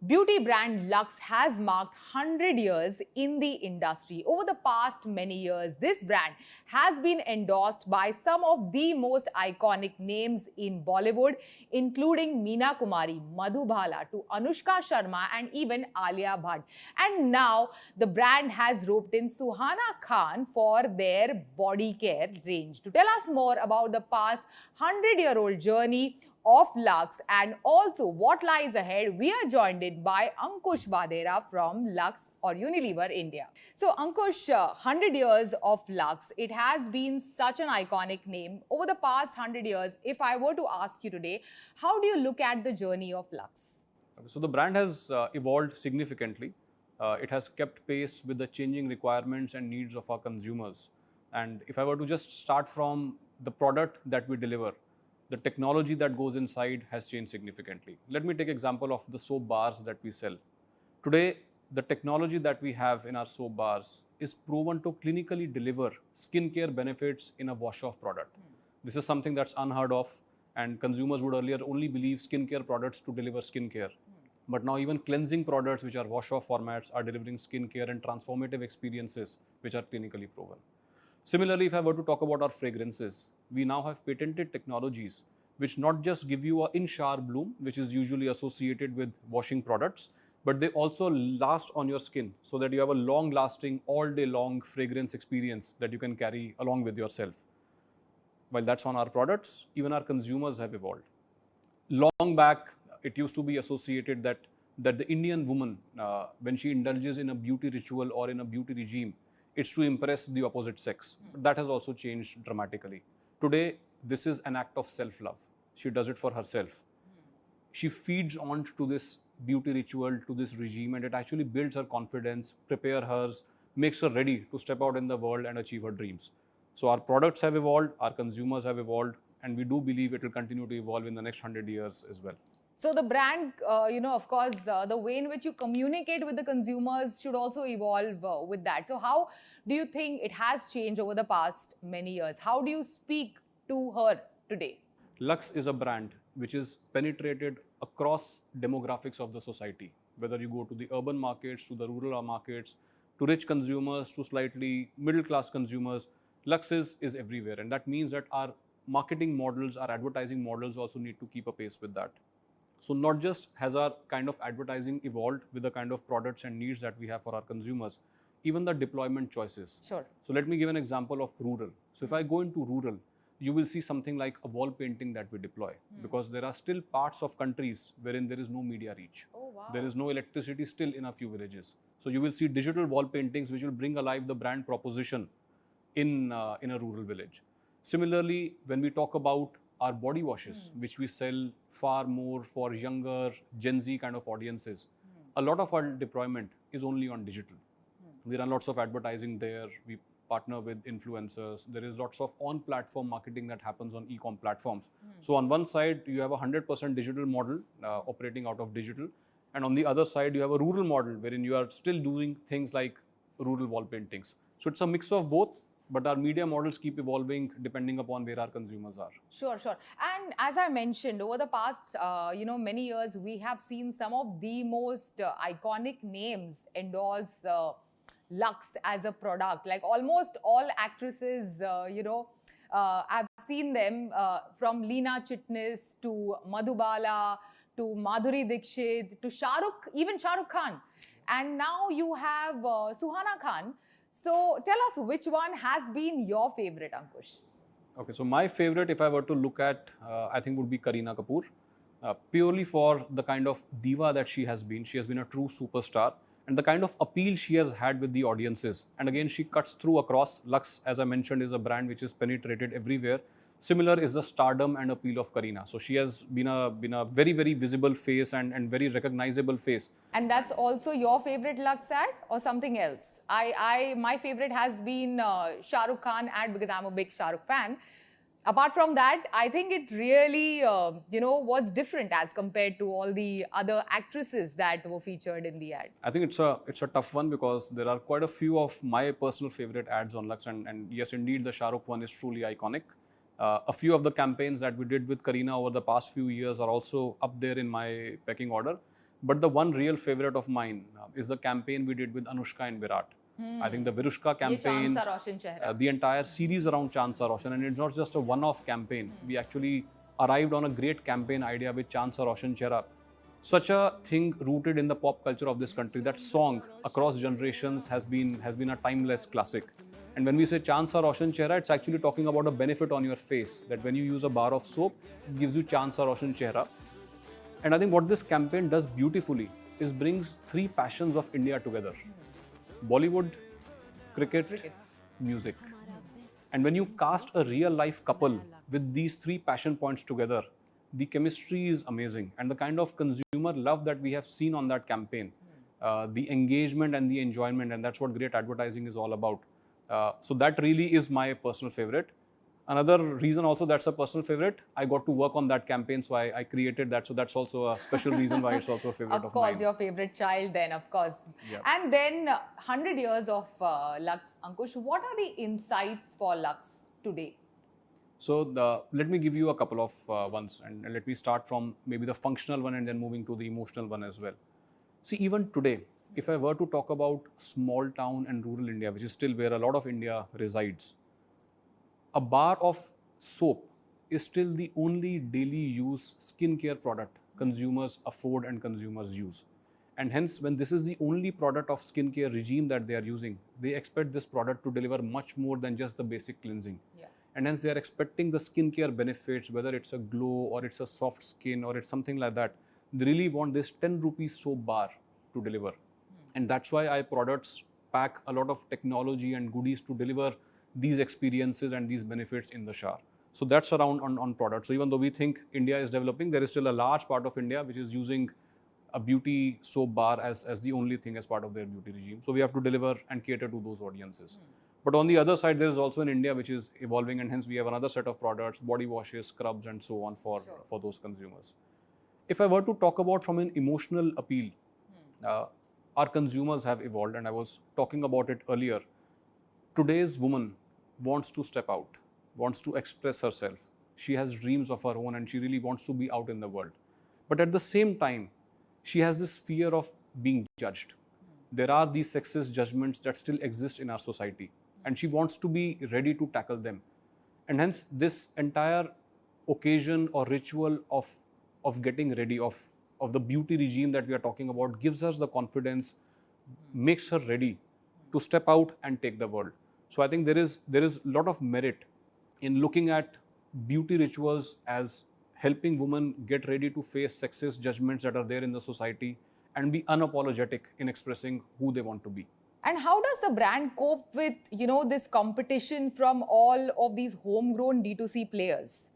Beauty brand Lux has marked 100 years in the industry. Over the past many years, this brand has been endorsed by some of the most iconic names in Bollywood, including Meena Kumari, Madhubala, to Anushka Sharma, and even Alia Bhatt. And now the brand has roped in Suhana Khan for their body care range. To tell us more about the past 100-year-old journey of Lux and also what lies ahead, we are joined in by Ankush Wadera from Lux or Unilever India. So Ankush, 100 years of Lux, it has been such an iconic name. Over the past 100 years, if I were to ask you today, how do you look at the journey of Lux? So the brand has evolved significantly. It has kept pace with the changing requirements and needs of our consumers. And if I were to just start from the product that we deliver, the technology that goes inside has changed significantly. Let me take example of the soap bars that we sell. Today, the technology that we have in our soap bars is proven to clinically deliver skincare benefits in a wash-off product. This is something that's unheard of, and consumers would earlier only believe skincare products to deliver skincare. But now even cleansing products, which are wash-off formats, are delivering skincare and transformative experiences which are clinically proven. Similarly, if I were to talk about our fragrances, we now have patented technologies which not just give you an in-shower bloom, which is usually associated with washing products, but they also last on your skin so that you have a long-lasting, all-day-long fragrance experience that you can carry along with yourself. While that's on our products, even our consumers have evolved. Long back, it used to be associated that the Indian woman, when she indulges in a beauty ritual or in a beauty regime, it's to impress the opposite sex. But that has also changed dramatically. Today, this is an act of self-love. She does it for herself. She feeds on to this beauty ritual, to this regime, and it actually builds her confidence, prepares her, makes her ready to step out in the world and achieve her dreams. So our products have evolved, our consumers have evolved, and we do believe it will continue to evolve in the next 100 years as well. So the brand, of course, the way in which you communicate with the consumers should also evolve with that. So how do you think it has changed over the past many years? How do you speak to her today? Lux is a brand which is penetrated across demographics of the society, whether you go to the urban markets, to the rural markets, to rich consumers, to slightly middle-class consumers. Lux is everywhere, and that means that our marketing models, our advertising models also need to keep a pace with that. So not just has our kind of advertising evolved with the kind of products and needs that we have for our consumers, even the deployment choices. Sure. So let me give an example of rural. So if I go into rural, you will see something like a wall painting that we deploy, because there are still parts of countries wherein there is no media reach. Oh, wow. There is no electricity still in a few villages. So you will see digital wall paintings which will bring alive the brand proposition in a rural village. Similarly, when we talk about our body washes, which we sell far more for younger Gen Z kind of audiences, a lot of our deployment is only on digital. We run lots of advertising there. We partner with influencers. There is lots of on-platform marketing that happens on e-com platforms. So on one side, you have a 100% digital model operating out of digital. And on the other side, you have a rural model wherein you are still doing things like rural wall paintings. So it's a mix of both, but our media models keep evolving depending upon where our consumers are. Sure, sure. And as I mentioned, over the past, many years, we have seen some of the most iconic names endorse Lux as a product. Like almost all actresses, I've seen them from Leena Chitnis to Madhubala to Madhuri Dixit to even Shah Rukh Khan. And now you have Suhana Khan. So tell us which one has been your favorite, Ankush? Okay, so my favorite, if I were to look at, I think would be Kareena Kapoor. Purely for the kind of diva that she has been. She has been a true superstar, and the kind of appeal she has had with the audiences. And again, she cuts through across. Lux, as I mentioned, is a brand which is penetrated everywhere. Similar is the stardom and appeal of Kareena. So she has been a very, very visible face and very recognizable face. And that's also your favorite Lux ad or something else? My favorite has been Shah Rukh Khan ad because I'm a big Shah Rukh fan. Apart from that, I think it really, was different as compared to all the other actresses that were featured in the ad. I think it's a tough one because there are quite a few of my personal favorite ads on Lux, and yes, indeed, the Shah Rukh one is truly iconic. A few of the campaigns that we did with Kareena over the past few years are also up there in my pecking order. But the one real favorite of mine is the campaign we did with Anushka and Virat. I think the Virushka campaign, Chand Sa Roshan Chehra. the entire series around Chand Sa Roshan, and it's not just a one-off campaign. We actually arrived on a great campaign idea with Chand Sa Roshan Chehra. Such a thing rooted in the pop culture of this country. That song across generations has been a timeless classic. And when we say Chand Sa Roshan Chehra, it's actually talking about a benefit on your face. That when you use a bar of soap, it gives you Chand Sa Roshan Chehra. And I think what this campaign does beautifully is brings three passions of India together. Bollywood, cricket, music. And when you cast a real life couple with these three passion points together, the chemistry is amazing. And the kind of consumer love that we have seen on that campaign, the engagement and the enjoyment, and that's what great advertising is all about. So that really is my personal favorite. Another reason also that's a personal favorite, I got to work on that campaign, so I created that. So that's also a special reason why it's also a favorite of mine. Of course, your favorite child then, of course. Yep. And then 100 years of Lux. Ankush, what are the insights for Lux today? So let me give you a couple of ones, and let me start from maybe the functional one and then moving to the emotional one as well. See, even today, if I were to talk about small town and rural India, which is still where a lot of India resides, a bar of soap is still the only daily use skincare product consumers afford and consumers use. And hence, when this is the only product of skincare regime that they are using, they expect this product to deliver much more than just the basic cleansing. Yeah. And hence, they are expecting the skincare benefits, whether it's a glow or it's a soft skin or it's something like that. They really want this 10 rupees soap bar to deliver. And that's why our products pack a lot of technology and goodies to deliver these experiences and these benefits in the shower. So that's around on products. So even though we think India is developing, there is still a large part of India which is using a beauty soap bar as the only thing as part of their beauty regime. So we have to deliver and cater to those audiences. But on the other side, there is also an India which is evolving, and hence we have another set of products, body washes, scrubs, and so on for those consumers. If I were to talk about from an emotional appeal, our consumers have evolved, and I was talking about it earlier. Today's woman wants to step out, wants to express herself. She has dreams of her own and she really wants to be out in the world. But at the same time, she has this fear of being judged. There are these sexist judgments that still exist in our society, and she wants to be ready to tackle them. And hence, this entire occasion or ritual of getting ready, of the beauty regime that we are talking about, gives us the confidence, makes her ready to step out and take the world. So I think there is a lot of merit in looking at beauty rituals as helping women get ready to face sexist judgments that are there in the society and be unapologetic in expressing who they want to be. And how does the brand cope with, this competition from all of these homegrown D2C players?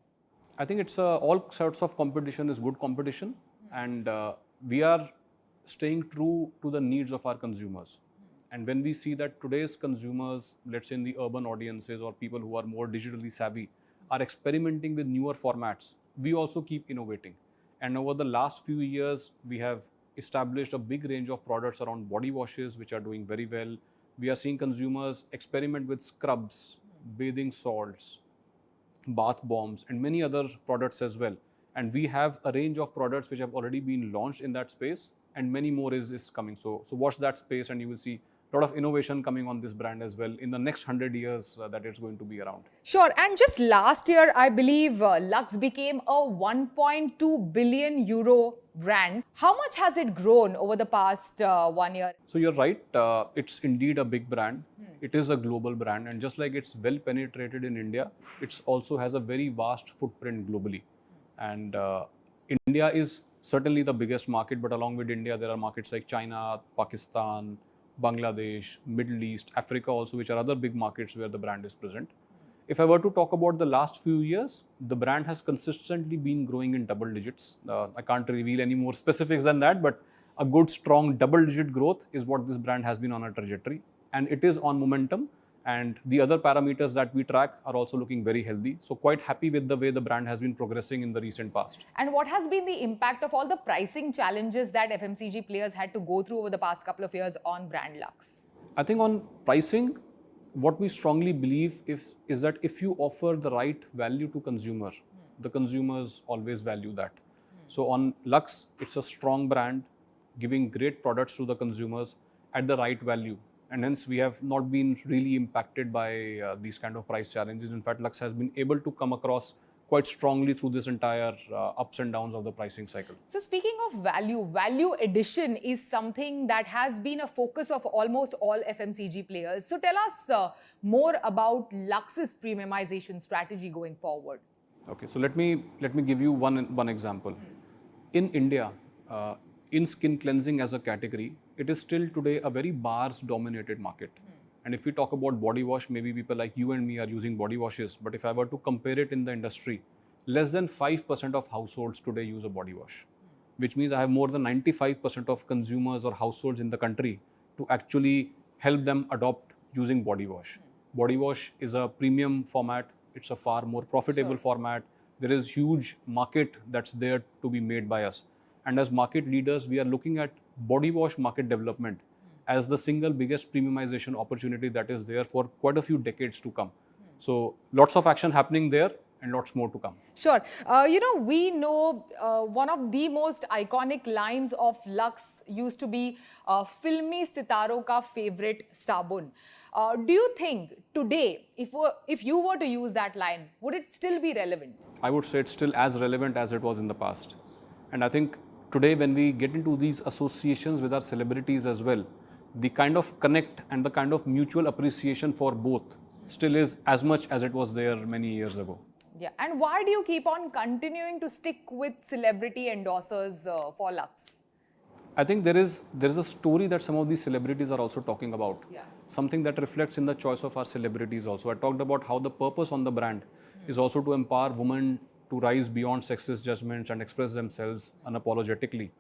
I think it's all sorts of competition is good competition, and we are staying true to the needs of our consumers. And when we see that today's consumers, let's say in the urban audiences or people who are more digitally savvy, are experimenting with newer formats, we also keep innovating. And over the last few years, we have established a big range of products around body washes, which are doing very well. We are seeing consumers experiment with scrubs, bathing salts, bath bombs, and many other products as well. And we have a range of products which have already been launched in that space, and many more is coming. So watch that space and you will see a lot of innovation coming on this brand as well in the next 100 years that it's going to be around. Sure. And just last year, I believe Lux became a 1.2 billion euro brand. How much has it grown over the past 1 year? So you're right. It's indeed a big brand. It is a global brand. And just like it's well penetrated in India, it also has a very vast footprint globally. And India is certainly the biggest market, but along with India, there are markets like China, Pakistan, Bangladesh, Middle East, Africa also, which are other big markets where the brand is present. If I were to talk about the last few years, the brand has consistently been growing in double digits. I can't reveal any more specifics than that, but a good, strong double-digit growth is what this brand has been on a trajectory. And it is on momentum. And the other parameters that we track are also looking very healthy. So quite happy with the way the brand has been progressing in the recent past. And what has been the impact of all the pricing challenges that FMCG players had to go through over the past couple of years on brand Lux? I think on pricing, what we strongly believe is that if you offer the right value to consumer, the consumers always value that. So on Lux, it's a strong brand. giving great products to the consumers at the right value. And hence, we have not been really impacted by these kind of price challenges. In fact, Lux has been able to come across quite strongly through this entire ups and downs of the pricing cycle. So speaking of value, value addition is something that has been a focus of almost all FMCG players. So tell us more about Lux's premiumization strategy going forward. Okay, so let me give you one example. In India, in skin cleansing as a category, it is still today a very bars-dominated market. And if we talk about body wash, maybe people like you and me are using body washes. But if I were to compare it in the industry, less than 5% of households today use a body wash, which means I have more than 95% of consumers or households in the country to actually help them adopt using body wash. Body wash is a premium format. It's a far more profitable format. There is huge market that's there to be made by us. And as market leaders, we are looking at body wash market development as the single biggest premiumization opportunity that is there for quite a few decades to come. So lots of action happening there and lots more to come. Sure. We know one of the most iconic lines of Lux used to be Filmi Sitaro ka favorite sabun. Do you think today, if you were to use that line, would it still be relevant? I would say it's still as relevant as it was in the past. And I think today when we get into these associations with our celebrities as well, the kind of connect and the kind of mutual appreciation for both still is as much as it was there many years ago. Yeah, and why do you keep on continuing to stick with celebrity endorsers for Lux? I think there is a story that some of these celebrities are also talking about. Yeah. Something that reflects in the choice of our celebrities also. I talked about how the purpose on the brand is also to empower women to rise beyond sexist judgments and express themselves unapologetically.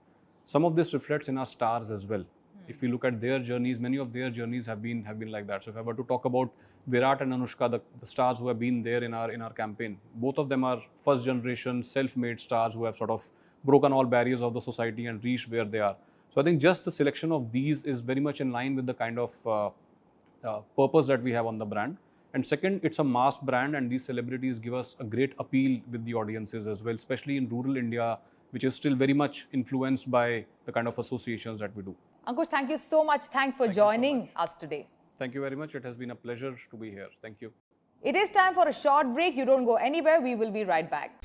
Some of this reflects in our stars as well. If we look at their journeys, many of their journeys have been like that. So if I were to talk about Virat and Anushka, the stars who have been there in our campaign, both of them are first generation self-made stars who have sort of broken all barriers of the society and reached where they are. So I think just the selection of these is very much in line with the kind of purpose that we have on the brand. And second, it's a mass brand, and these celebrities give us a great appeal with the audiences as well, especially in rural India, which is still very much influenced by the kind of associations that we do. Ankush, thank you so much. Thanks for joining us today. Thank you very much. It has been a pleasure to be here. Thank you. It is time for a short break. You don't go anywhere. We will be right back.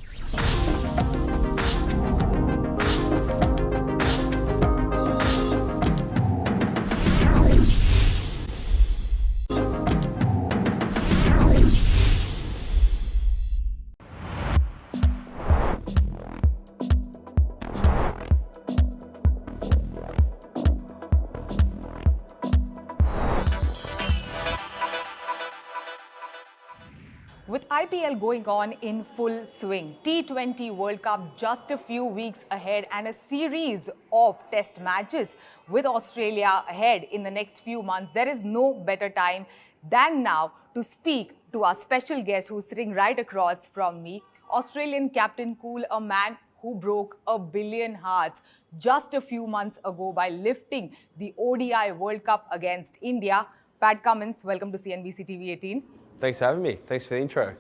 With IPL going on in full swing, T20 World Cup just a few weeks ahead, and a series of test matches with Australia ahead in the next few months, there is no better time than now to speak to our special guest who's sitting right across from me, Australian captain Cool, a man who broke 1 billion hearts just a few months ago by lifting the ODI World Cup against India. Pat Cummins, welcome to CNBC TV18. Thanks for having me. Thanks for the intro.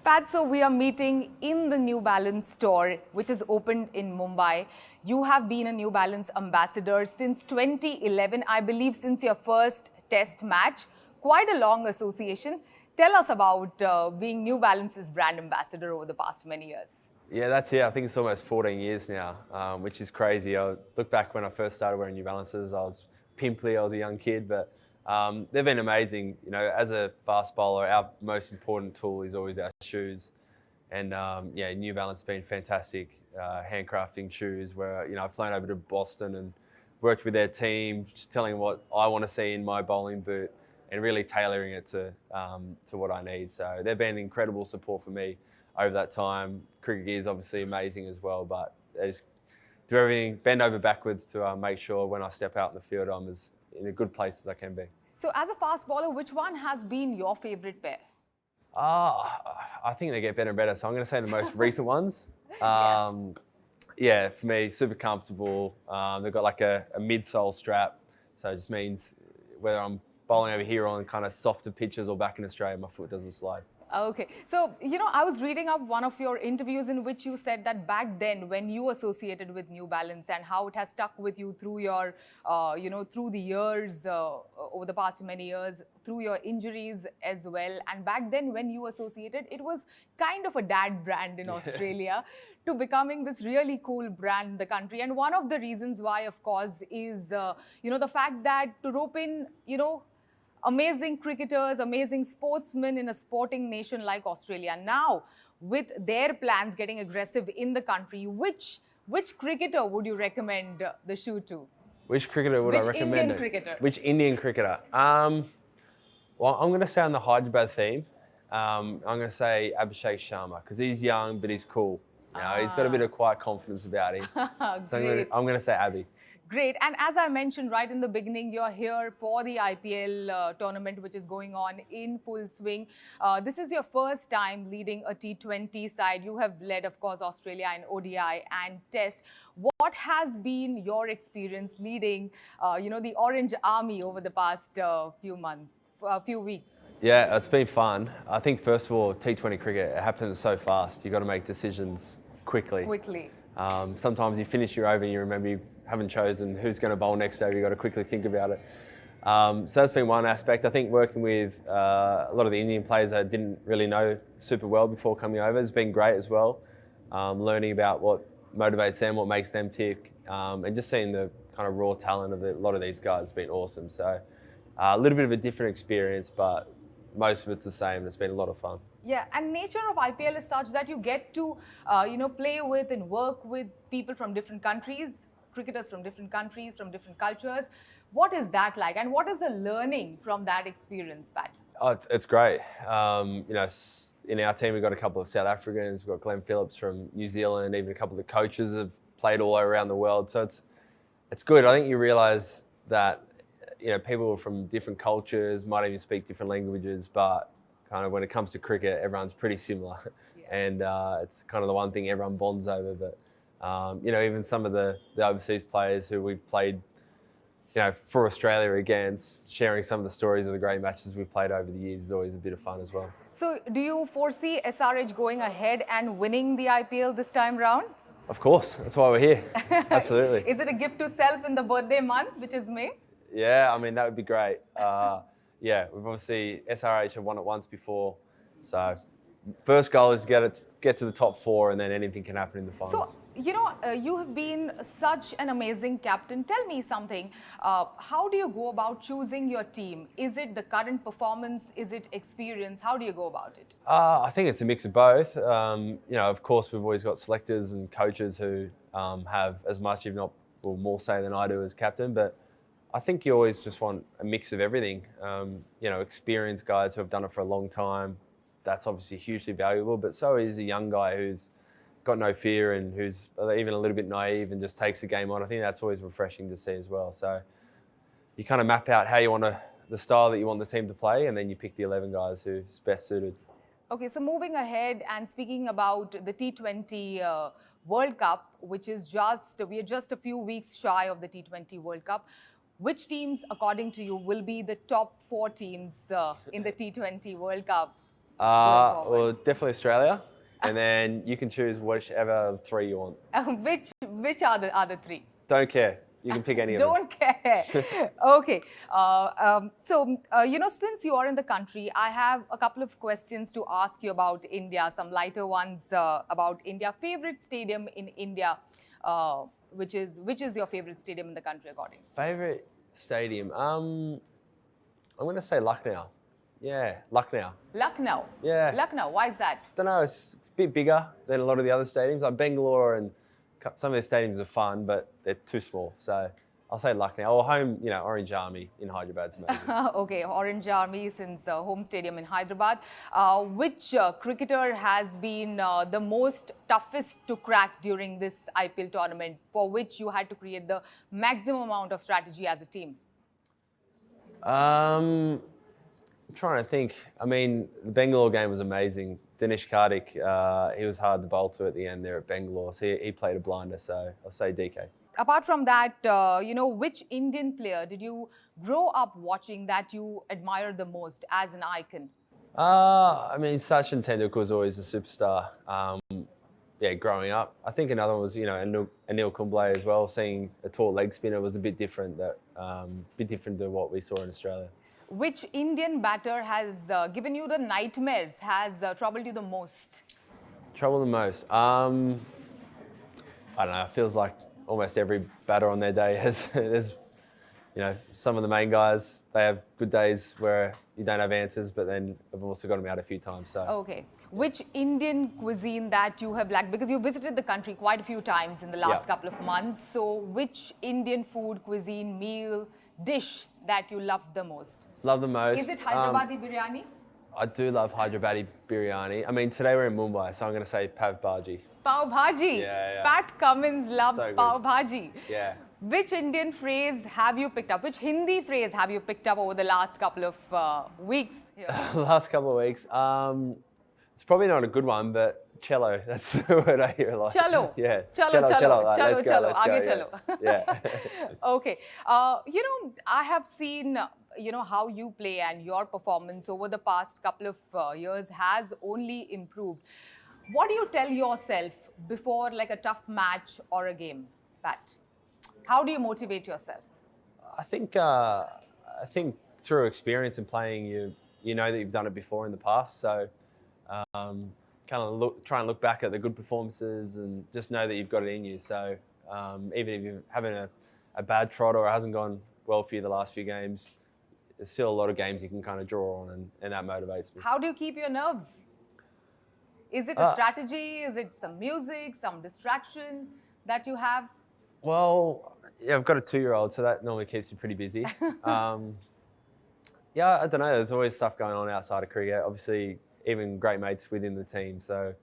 Pat, so we are meeting in the New Balance store, which is opened in Mumbai. You have been a New Balance ambassador since 2011, I believe, since your first test match. Quite a long association. Tell us about being New Balance's brand ambassador over the past many years. Yeah, that's it. I think it's almost 14 years now, which is crazy. I look back when I first started wearing New Balances. I was pimply. I was a young kid, but they've been amazing. You know, as a fast bowler, our most important tool is always our shoes. And yeah, New Balance has been fantastic, handcrafting shoes where, you know, I've flown over to Boston and worked with their team, just telling them what I want to see in my bowling boot and really tailoring it to what I need. So they've been incredible support for me over that time. Cricket gear is obviously amazing as well, but they just do everything, bend over backwards to make sure when I step out in the field, I'm as in a good place as I can be. So as a fast bowler, which one has been your favorite pair? I think they get better and better. So I'm going to say the most recent ones. Yes. Yeah, for me, super comfortable. They've got like a midsole strap. So it just means whether I'm bowling over here on kind of softer pitches or back in Australia, my foot doesn't slide. Okay. So, I was reading up one of your interviews in which you said that back then when you associated with New Balance and how it has stuck with you through your, through the years, over the past many years, through your injuries as well. And back then when you associated, it was kind of a dad brand in Australia to becoming this really cool brand in the country. And one of the reasons why, of course, is, the fact that to rope in, amazing cricketers, amazing sportsmen in a sporting nation like Australia. Now, with their plans getting aggressive in the country, which cricketer would you recommend the shoe to? Which cricketer would I recommend? Which Indian cricketer? Which Indian cricketer? Well, I'm going to say on the Hyderabad theme, I'm going to say Abhishek Sharma because he's young but he's cool. He's got a bit of quiet confidence about him. So I'm going to say Abhi. Great. And as I mentioned right in the beginning, you're here for the IPL tournament, which is going on in full swing. This is your first time leading a T20 side. You have led, of course, Australia in ODI and Test. What has been your experience leading, the Orange Army over the past few weeks? Yeah, it's been fun. I think, first of all, T20 cricket, it happens so fast. You've got to make decisions quickly. Sometimes you finish your over and you remember you haven't chosen who's going to bowl next over. You've got to quickly think about it. So that's been one aspect. I think working with a lot of the Indian players I didn't really know super well before coming over has been great as well. Learning about what motivates them, what makes them tick, and just seeing the kind of raw talent of a lot of these guys has been awesome. So a little bit of a different experience, but most of it's the same. It's been a lot of fun. Yeah, and nature of IPL is such that you get to, play with and work with people from different countries, cricketers from different countries, from different cultures. What is that like, and what is the learning from that experience, Pat? Oh, it's great. In our team, we've got a couple of South Africans. We've got Glenn Phillips from New Zealand. Even a couple of the coaches have played all around the world. So it's good. I think you realise that people from different cultures might even speak different languages, but kind of when it comes to cricket, everyone's pretty similar. Yeah. And it's kind of the one thing everyone bonds over. But even some of the overseas players who we've played, for Australia against, sharing some of the stories of the great matches we've played over the years is always a bit of fun as well. So do you foresee SRH going ahead and winning the IPL this time round? Of course, that's why we're here. Absolutely. Is it a gift to self in the birthday month, which is May? Yeah, I mean, that would be great. We've obviously, SRH have won it once before. So first goal is get to the top four, and then anything can happen in the finals. So, you have been such an amazing captain. Tell me something. How do you go about choosing your team? Is it the current performance? Is it experience? How do you go about it? I think it's a mix of both. Of course, we've always got selectors and coaches who have as much, if not more say than I do as captain. But I think you always just want a mix of everything. Experienced guys who have done it for a long time. That's obviously hugely valuable, but so is a young guy who's got no fear and who's even a little bit naive and just takes the game on. I think that's always refreshing to see as well. So you kind of map out how you want the style that you want the team to play, and then you pick the 11 guys who's best suited. Okay, so moving ahead and speaking about the T20 World Cup, which is we are just a few weeks shy of the T20 World Cup. Which teams, according to you, will be the top 4 teams in the T20 World Cup? Well, definitely Australia, and then you can choose whichever 3 you want. Which are the other 3? Don't care. You can pick any of them. Don't care. Okay. Since you are in the country, I have a couple of questions to ask you about India, some lighter ones about India. Favorite stadium in India, which is your favorite stadium in the country, according? Favorite stadium? I'm going to say Lucknow. Yeah, Lucknow. Lucknow? Yeah. Lucknow, why is that? Don't know, it's a bit bigger than a lot of the other stadiums. Like Bangalore and some of the stadiums are fun, but they're too small. So I'll say Lucknow. Or home, Orange Army in Hyderabad's amazing. Okay, Orange Army since home stadium in Hyderabad. Which cricketer has been the most toughest to crack during this IPL tournament, for which you had to create the maximum amount of strategy as a team? I'm trying to think. I mean, the Bangalore game was amazing. Dinesh Karthik, he was hard to bowl to at the end there at Bangalore. So he played a blinder, so I'll say DK. Apart from that, which Indian player did you grow up watching that you admire the most as an icon? I mean, Sachin Tendulkar was always a superstar. Yeah, growing up. I think another one was, Anil Kumble as well. Seeing a tall leg spinner was a bit different. Bit different to what we saw in Australia. Which Indian batter has given you the nightmares, has troubled you the most? Trouble the most. I don't know. It feels like almost every batter on their day has. There's, some of the main guys. They have good days where you don't have answers, but then I've also got them out a few times. So. Okay. Which Indian cuisine that you have liked? Because you visited the country quite a few times in the last couple of months. So, which Indian food, cuisine, meal, dish that you loved the most? Love the most. Is it Hyderabadi biryani? I do love Hyderabadi biryani. I mean, today we're in Mumbai, so I'm going to say pav bhaji. Pav bhaji. Yeah. Pat Cummins loves So pav bhaji. Yeah. Which Indian phrase have you picked up? Which Hindi phrase have you picked up over the last couple of weeks here? Last couple of weeks. It's probably not a good one, but cello. That's the word I hear a lot. Chalo. Yeah. Chalo. Like, let's go, Chalo. let's go, Aage yeah. chalo. Yeah. Okay. I have seen, how you play, and your performance over the past couple of years has only improved. What do you tell yourself before like a tough match or a game, Pat? How do you motivate yourself? I think through experience and playing, you know that you've done it before in the past. So kind of try and look back at the good performances and just know that you've got it in you. So even if you're having a bad trot or it hasn't gone well for you the last few games, there's still a lot of games you can kind of draw on, and that motivates me. How do you keep your nerves? Is it a strategy? Is it some music, some distraction that you have? Well, yeah, I've got a 2-year-old, so that normally keeps me pretty busy. Yeah, I don't know. There's always stuff going on outside of cricket. Obviously, even great mates within the team. So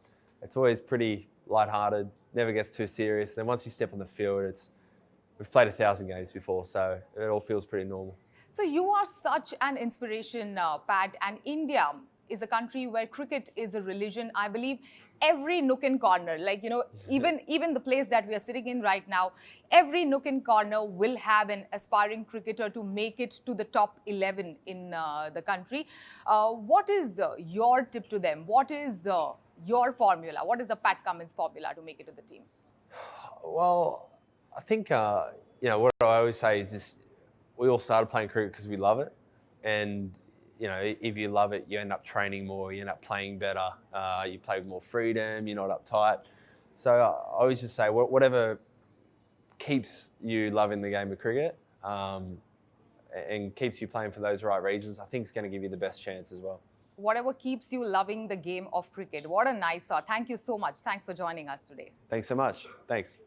it's always pretty lighthearted, never gets too serious. Then once you step on the field, we've played 1,000 games before, so it all feels pretty normal. So you are such an inspiration, Pat, and India is a country where cricket is a religion. I believe every nook and corner, even the place that we are sitting in right now, every nook and corner will have an aspiring cricketer to make it to the top 11 in the country. What is your tip to them? What is your formula? What is the Pat Cummins formula to make it to the team? Well, I think, what I always say is this: we all started playing cricket because we love it. And, if you love it, you end up training more, you end up playing better, you play with more freedom, you're not uptight. So I always just say, whatever keeps you loving the game of cricket and keeps you playing for those right reasons, I think it's going to give you the best chance as well. Whatever keeps you loving the game of cricket. What a nice thought. Thank you so much. Thanks for joining us today. Thanks so much. Thanks.